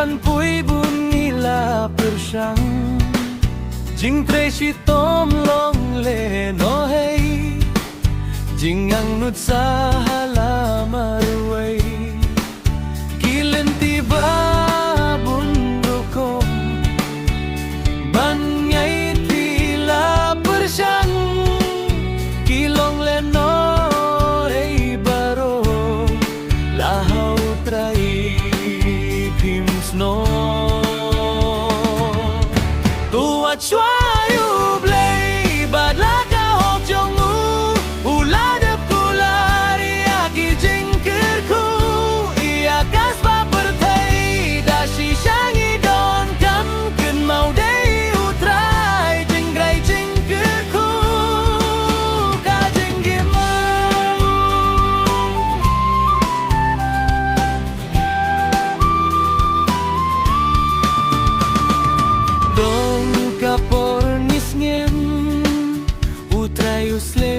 ban pui bun ngila persyang jing tre si tom long le no hey jing ang nut sa halamarway kilen tiba bun rukom ban ngay tila persyang kilong le no hey baro lahaw trai no tuat chwayu blei badla ka hok jong ula dep kulari aki jingkir ku ia kas ba perthai da si shangi don kam kun mau dei utrai jingrai jingkir ku ka jingima Kapor nisngem utrayus le